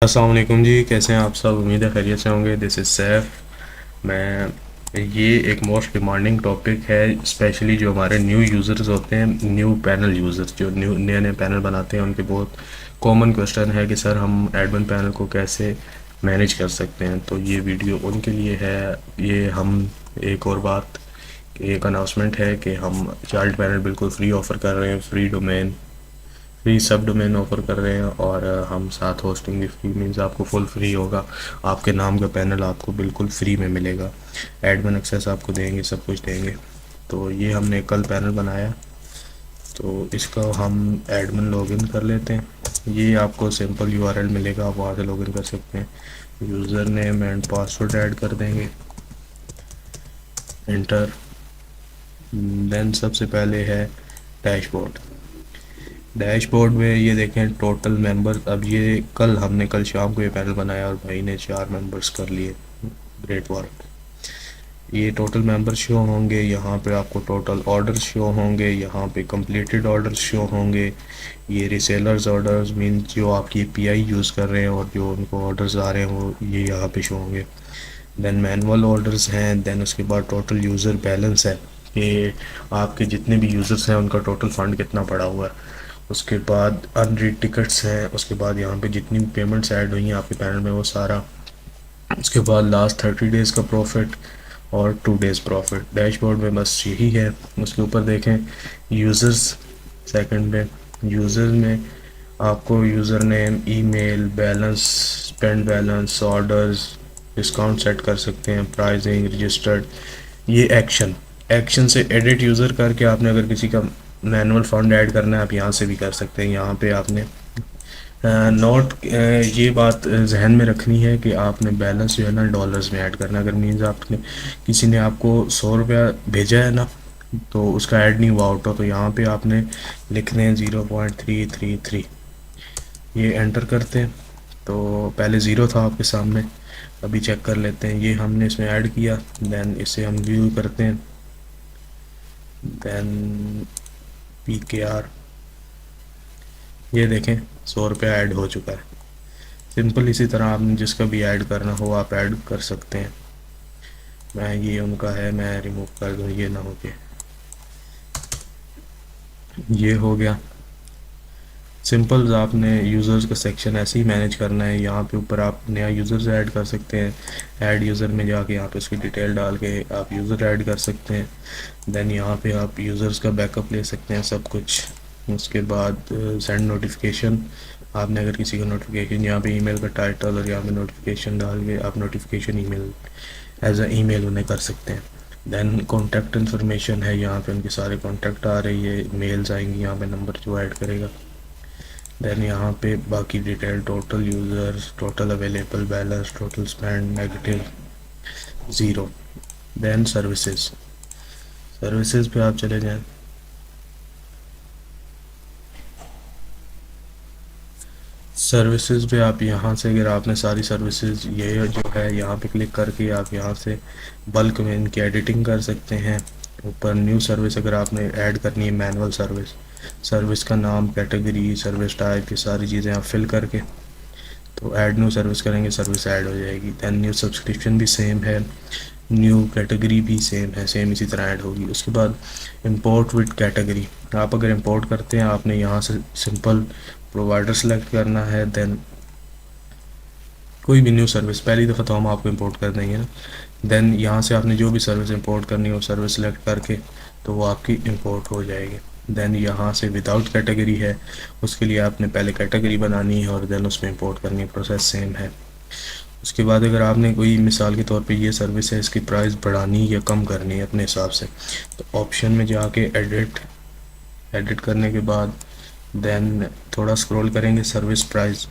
अस्सलाम वालेकुम जी, कैसे हैं आप सब। उम्मीद है खैरियत से होंगे। This is Saif. मैं ये एक मोस्ट डिमांडिंग टॉपिक है, स्पेशली जो हमारे न्यू यूज़र्स होते हैं, न्यू पैनल यूज़र्स जो न्यू नए नए पैनल बनाते हैं, उनके बहुत कॉमन क्वेश्चन है कि सर हम एडमिन पैनल को कैसे मैनेज कर सकते हैं। तो ये वीडियो उनके लिए है। ये हम एक और बात, एक अनाउंसमेंट है कि हम चार्ट पैनल बिल्कुल फ्री ऑफ़र कर रहे हैं, फ्री डोमेन, फ्री सब डोमेन ऑफर कर रहे हैं। और हम साथ होस्टिंग भी फ्री, मीन्स आपको फुल फ्री होगा। आपके नाम का पैनल आपको बिल्कुल फ्री में मिलेगा। एडमिन एक्सेस आपको देंगे, सब कुछ देंगे। तो ये हमने कल पैनल बनाया, तो इसका हम एडमिन लॉगिन कर लेते हैं। ये आपको सिंपल यूआरएल मिलेगा, आप वहाँ से लॉगिन कर सकते हैं। User name and password add कर देंगे, इंटर। देन सबसे पहले है डैशबोर्ड। डैशबोर्ड में ये देखें टोटल मेंबर्स। अब ये कल शाम को ये पैनल बनाया और भाई ने 4 मेंबर्स कर लिए। Great work. ये टोटल मेंबर शो होंगे, यहाँ पे आपको टोटल ऑर्डर शो होंगे, यहाँ पे कंप्लीटेड ऑर्डर्स शो होंगे। ये रिसेलर्स ऑर्डर्स मीन जो आपकी पीआई यूज़ कर रहे हैं और जो उनको ऑर्डर्स आ रहे हैं वो ये यहाँ पे शो होंगे। देन मैनुअल ऑर्डर्स हैं। देन उसके बाद टोटल यूज़र बैलेंस है कि आपके जितने भी यूज़र्स हैं उनका टोटल फंड कितना पड़ा हुआ है। उसके बाद अनरीड टिकट्स हैं। उसके बाद यहाँ पे जितनी भी पेमेंट्स ऐड हुई हैं आपके पैनल में वो सारा। उसके बाद लास्ट 30 डेज़ का प्रॉफिट और 2 डेज़ प्रॉफिट। डैशबोर्ड में बस यही है। उसके ऊपर देखें यूज़र्स, सेकंड में यूज़र में आपको user name, email, balance, spend balance, orders, discount set कर सकते हैं, प्राइसिंग, रजिस्टर्ड। ये एक्शन, एक्शन से एडिट यूज़र करके आपने अगर किसी का मैनुअल फंड ऐड करना है आप यहाँ से भी कर सकते हैं। यहाँ पे आपने नोट ये बात जहन में रखनी है कि आपने बैलेंस जो है ना डॉलर्स में ऐड करना। अगर मीन्स आपने किसी ने आपको 100 रुपया भेजा है ना, तो उसका ऐड नहीं हुआ आउट हो, तो यहाँ पे आपने लिखने हैं 0.333। ये एंटर करते हैं तो पहले ज़ीरो था आपके सामने, अभी चेक कर लेते हैं। ये हमने इसमें ऐड किया। देन इसे हम व्यू करते हैं। देन PKR, ये देखें 100 रुपया ऐड हो चुका है। सिंपल इसी तरह आपने जिसका भी ऐड करना हो आप ऐड कर सकते हैं। मैं ये उनका है, मैं रिमूव कर दूँ, ये ना हो के। ये हो गया सिंपल। आपने यूज़र्स का सेक्शन ऐसे ही मैनेज करना है। यहाँ पे ऊपर आप नया यूज़र्स ऐड कर सकते हैं। ऐड यूज़र में जाके यहाँ पे उसकी डिटेल डाल के आप यूज़र ऐड कर सकते हैं। देन यहाँ पे आप यूज़र्स का बैकअप ले सकते हैं, सब कुछ। उसके बाद सेंड नोटिफिकेशन, आपने अगर किसी का नोटिफिकेशन यहाँ पे ईमेल का टाइटल और यहाँ पे नोटिफिकेशन डाल के आप notification email as a email उन्हें कर सकते हैं। देन कॉन्टैक्ट इन्फॉर्मेशन है, यहाँ पे उनके सारे कॉन्टैक्ट आ रही है, मेल्स आएंगी, यहाँ पे नंबर जो ऐड करेगा। देन यहाँ पे बाकी detail, total users, total available balance, total spend, negative, zero. Then services, services पे आप चले जाएं। सर्विसेज पे आप यहाँ से अगर आपने सारी सर्विसेज ये जो है यहाँ पे क्लिक करके आप यहाँ से बल्क में इनकी एडिटिंग कर सकते हैं। ऊपर न्यू सर्विस अगर आपने ऐड करनी है, मैनुअल सर्विस, सर्विस का नाम, कैटेगरी, सर्विस टाइप, ये सारी चीज़ें आप फिल करके तो ऐड न्यू सर्विस करेंगे, सर्विस ऐड हो जाएगी। दैन न्यू सब्सक्रिप्शन भी सेम है, न्यू कैटेगरी भी सेम है, सेम इसी तरह ऐड होगी। उसके बाद इंपोर्ट विद कैटेगरी, आप अगर इंपोर्ट करते हैं आपने यहाँ से सिंपल प्रोवाइडर सेलेक्ट करना है। देन कोई भी न्यू सर्विस, पहली दफ़ा तो हम आपको इंपोर्ट कर देंगे ना। देन यहाँ से आपने जो भी सर्विस इंपोर्ट करनी हो सर्विस सेलेक्ट करके तो वो आपकी इंपोर्ट हो जाएगी। देन यहाँ से विदाउट कैटेगरी है, उसके लिए आपने पहले कैटेगरी बनानी है और देन उसमें इंपोर्ट करनी है, प्रोसेस सेम है। उसके बाद अगर आपने कोई मिसाल के तौर पे ये सर्विस है इसकी प्राइस बढ़ानी या कम करनी है अपने हिसाब से, तो ऑप्शन में जाके एडिट, एडिट करने के बाद देन थोड़ा स्क्रॉल करेंगे, सर्विस प्राइस।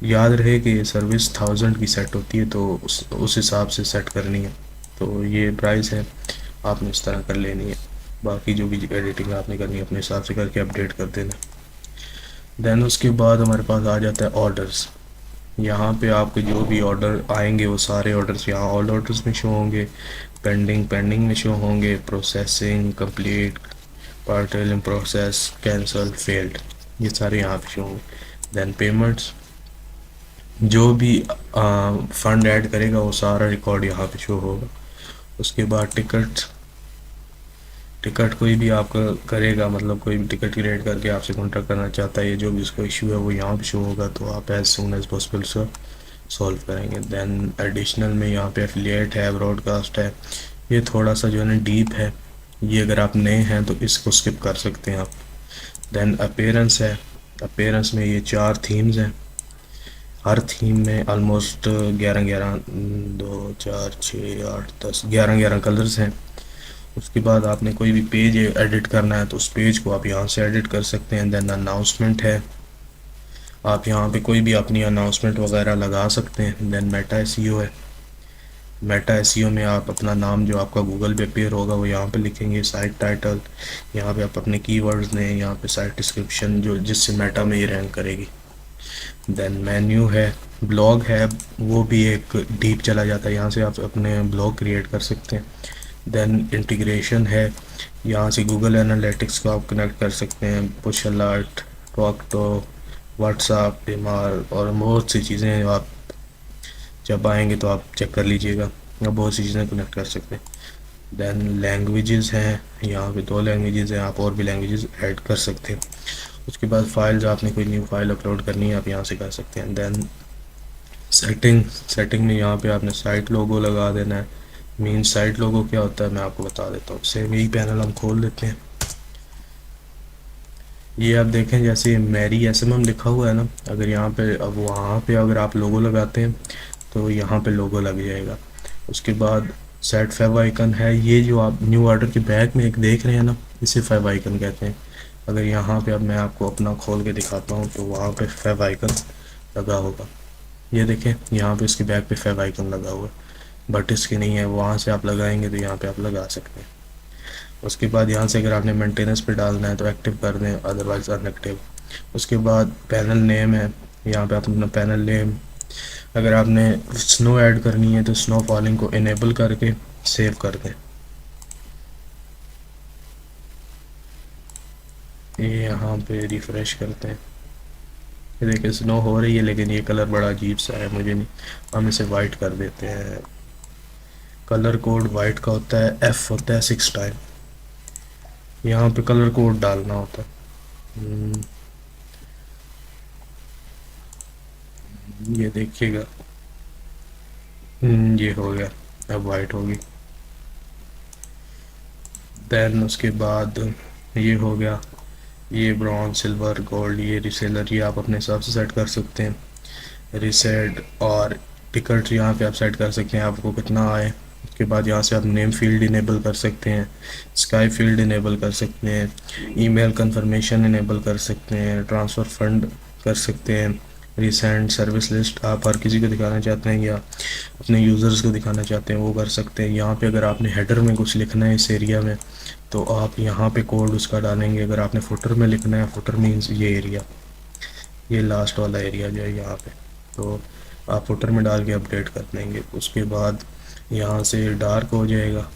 याद रहे कि सर्विस 1000 की सेट होती है तो उस हिसाब से सेट करनी है। तो ये प्राइस है, आपने इस तरह कर लेनी है। बाकी जो भी एडिटिंग आपने करनी है अपने हिसाब से करके अपडेट कर देना। देन उसके बाद हमारे पास आ जाता है ऑर्डर्स। यहाँ पे आपके जो भी ऑर्डर आएंगे वो सारे ऑर्डर्स यहाँ ऑल ऑर्डर्स में शो होंगे, पेंडिंग पेंडिंग में शो होंगे, processing, complete, portal in process, cancel, failed, ये सारे यहाँ पे शो होंगे। देन पेमेंट्स, जो भी फंड ऐड करेगा वो सारा रिकॉर्ड यहाँ पे शो होगा। उसके बाद टिकट टिकट कोई भी आपका करेगा, मतलब कोई भी टिकट क्रिएट करके आपसे कॉन्टैक्ट करना चाहता है, ये जो भी उसको इशू है वो यहाँ पे शो होगा, तो आप एज सून एज पॉसिबल उसका सॉल्व करेंगे। देन एडिशनल में यहाँ पे एफिलिएट है, ब्रॉडकास्ट है, ये थोड़ा सा जो है ना डीप है, ये अगर आप नए हैं तो इसको स्किप कर सकते हैं आप। देन अपीयरेंस है, अपीयरेंस में ये 4 थीम्स हैं, हर थीम में ऑलमोस्ट 11 11 2 4 6 8 10 11 कलर्स हैं। उसके बाद आपने कोई भी पेज एडिट करना है तो उस पेज को आप यहाँ से एडिट कर सकते हैं। देन अनाउंसमेंट है, आप यहाँ पे कोई भी अपनी अनाउंसमेंट वगैरह लगा सकते हैं। देन मेटा एसईओ है, मेटा एसईओ में आप अपना नाम जो आपका गूगल पे अपीयर होगा वो यहाँ पे लिखेंगे। साइट टाइटल, यहाँ पे आप अपने कीवर्ड्स दें, यहाँ पे साइट डिस्क्रिप्शन जो जिससे मेटा में ये रैंक करेगी। देन मेन्यू है, ब्लॉग है, वो भी एक डीप चला जाता है, यहाँ से आप अपने ब्लॉग क्रिएट कर सकते हैं। देन इंटीग्रेशन है, यहाँ से गूगल एनालिटिक्स को आप कनेक्ट कर सकते हैं, push alert, Tawk to, WhatsApp, बीमार और बहुत सी चीज़ें हैं, आप जब आएंगे तो आप चेक कर लीजिएगा, आप बहुत सी चीज़ें कनेक्ट कर सकते हैं। देन लैंग्वेजेस हैं, यहाँ पे 2 लैंग्वेजेस हैं, आप और भी लैंग्वेजेस ऐड कर सकते हैं। उसके बाद फाइल्स, आपने कोई न्यू फाइल अपलोड करनी है आप यहाँ से कर सकते हैं। देन सेटिंग में यहाँ पे आपने साइट लोगो लगा देना है। मीन साइट लोगो क्या होता है मैं आपको बता देता हूँ। सेम यही पैनल हम खोल लेते हैं, ये आप देखें जैसे मैरी एसएमएम लिखा हुआ है ना, अगर यहाँ पे अब वहाँ पे अगर आप लोगो लगाते हैं तो यहाँ पे लोगो लग जाएगा। उसके बाद सेट फेव आइकन है, ये जो आप न्यू ऑर्डर के बैक में एक देख रहे हैं ना, इसे फेव आइकन कहते हैं। अगर यहाँ पे अब मैं आपको अपना खोल के दिखाता हूँ तो वहाँ पे फेव आइकन लगा होगा, ये देखें यहाँ पे इसके बैक पे फेव आइकन लगा हुआ है, बट इसके नहीं है, वहाँ से आप लगाएंगे तो यहाँ पे आप लगा सकते हैं। उसके बाद यहाँ से अगर आपने मेंटेनेंस पे डालना है तो एक्टिव कर दें, अदरवाइज अनएक्टिव। उसके बाद पैनल नेम है, यहाँ पे आप अपना पैनल नेम, अगर आपने स्नो ऐड करनी है तो स्नो फॉलिंग को इनेबल करके सेव कर दें। ये यहाँ पे रिफ़्रेश करते हैं, ये देखिए स्नो हो रही है, लेकिन ये कलर बड़ा अजीब सा है, मुझे नहीं, हम इसे वाइट कर देते हैं। कलर कोड वाइट का होता है, एफ होता है 6 टाइम, यहाँ पे कलर कोड डालना होता है। ये देखिएगा, ये हो गया, अब वाइट होगी। देन उसके बाद ये हो गया, ये ब्रॉन्ज, सिल्वर, गोल्ड, ये रिसेलर, ये आप अपने हिसाब से सेट कर सकते हैं। रिसेट और टिकट यहाँ पे आप सेट कर सकते हैं आपको कितना आए। उसके बाद यहाँ से आप नेम फील्ड इनेबल कर सकते हैं, स्काई फील्ड इनेबल कर सकते हैं, ईमेल कंफर्मेशन इनेबल कर सकते हैं, ट्रांसफ़र फंड कर सकते हैं, रिसेंट सर्विस लिस्ट आप हर किसी को दिखाना चाहते हैं या अपने यूज़र्स को दिखाना चाहते हैं वो कर सकते हैं। यहाँ पे अगर आपने हेडर में कुछ लिखना है इस एरिया में तो आप यहाँ पे कोड उसका डालेंगे। अगर आपने फुटर में लिखना है, फुटर मीन्स ये एरिया, ये लास्ट वाला एरिया जो है यहाँ पे, तो आप फुटर में डाल के अपडेट कर देंगे। उसके बाद यहाँ से डार्क हो जाएगा,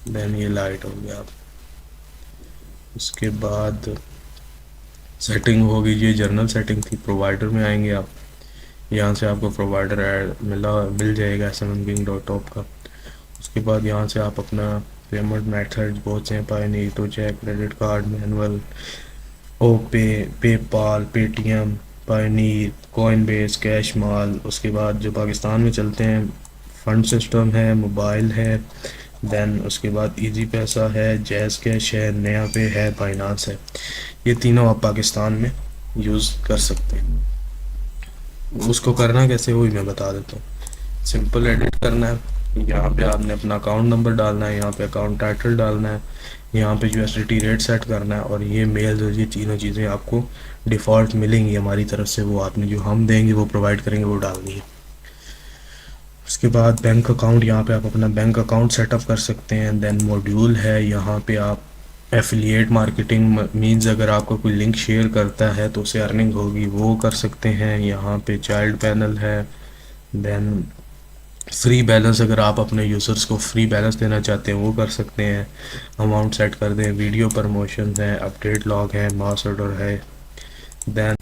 देन ये लाइट हो गया। आप उसके बाद सेटिंग होगी, ये जर्नल सेटिंग थी। प्रोवाइडर में आएंगे आप, यहाँ से आपको प्रोवाइडर ऐड मिल जाएगा smking.top का। उसके बाद यहाँ से आप अपना पेमेंट मेथड बहुत से पाएंगे, तो चेक, क्रेडिट कार्ड, मैनुअल, ओपे, PayPal, Paytm, Pioneer, Coinbase, cash माल। उसके बाद जो पाकिस्तान में चलते हैं फंड सिस्टम है, मोबाइल है, देन उसके बाद इजी पैसा है, जैज़ कैश है, नया पे है, बाइनांस है। ये तीनों आप पाकिस्तान में यूज़ कर सकते हैं। उसको करना कैसे वो भी मैं बता देता हूँ। सिंपल एडिट करना है, यहाँ पे आपने अपना अकाउंट नंबर डालना है, यहाँ पे अकाउंट टाइटल डालना है, यहाँ पे यूएसडीटी रेट सेट करना है, और ये मेल जो ये तीनों चीज़ें आपको डिफ़ॉल्ट मिलेंगी हमारी तरफ से, वो आपने जो हम देंगे वो प्रोवाइड करेंगे वो डालनी है। उसके बाद बैंक अकाउंट, यहाँ पे आप अपना बैंक अकाउंट सेटअप कर सकते हैं। देन मॉड्यूल है, यहाँ पे आप एफिलिएट मार्केटिंग मींस अगर आपको कोई लिंक शेयर करता है तो उसे अर्निंग होगी, वो कर सकते हैं। यहाँ पे चाइल्ड पैनल है। देन फ्री बैलेंस, अगर आप अपने यूज़र्स को फ्री बैलेंस देना चाहते हैं वो कर सकते हैं, अमाउंट सेट कर दें। वीडियो प्रमोशन है, अपडेट लॉग है, मास ऑर्डर है। देन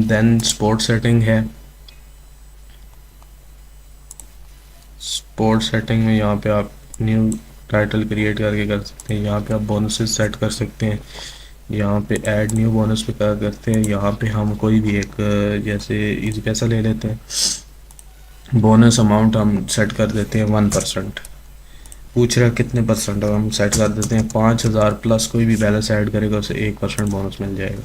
देन स्पोर्ट सेटिंग है। स्पोर्ट सेटिंग में यहाँ पे आप न्यू टाइटल क्रिएट करके कर सकते हैं। यहाँ पे आप बोनसेस सेट कर सकते हैं। यहाँ पे ऐड न्यू बोनस पे क्या करते हैं, यहाँ पे हम कोई भी एक जैसे इजी पैसा ले लेते हैं। बोनस अमाउंट हम सेट कर देते हैं 1%। पूछ रहा है कितने परसेंट, हम सेट कर देते हैं 5000 प्लस कोई भी बैलेंस ऐड करेगा उसे 1% बोनस मिल जाएगा।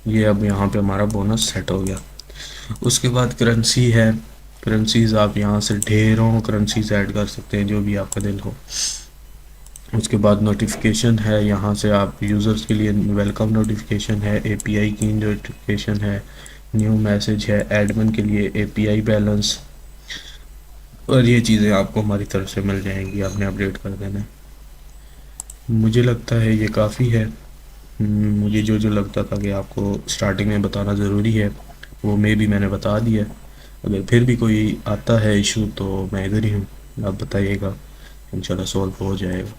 ये अब यहाँ पे हमारा बोनस सेट हो गया। उसके बाद करेंसी है। करेंसीज आप यहाँ से ढेरों करेंसीज ऐड कर सकते हैं जो भी आपका दिल हो। उसके बाद नोटिफिकेशन है, यहाँ से आप यूज़र्स के लिए वेलकम नोटिफिकेशन है, एपीआई की नोटिफिकेशन है, न्यू मैसेज है, एडमिन के लिए एपीआई बैलेंस, और ये चीज़ें आपको हमारी तरफ से मिल जाएंगी, आपने अपडेट कर देना है। मुझे लगता है ये काफ़ी है। मुझे जो जो लगता था कि आपको स्टार्टिंग में बताना ज़रूरी है वो मैंने बता दिया। अगर फिर भी कोई आता है इशू तो मैं इधर ही हूँ, आप बताइएगा, इंशाल्लाह सॉल्व हो जाएगा।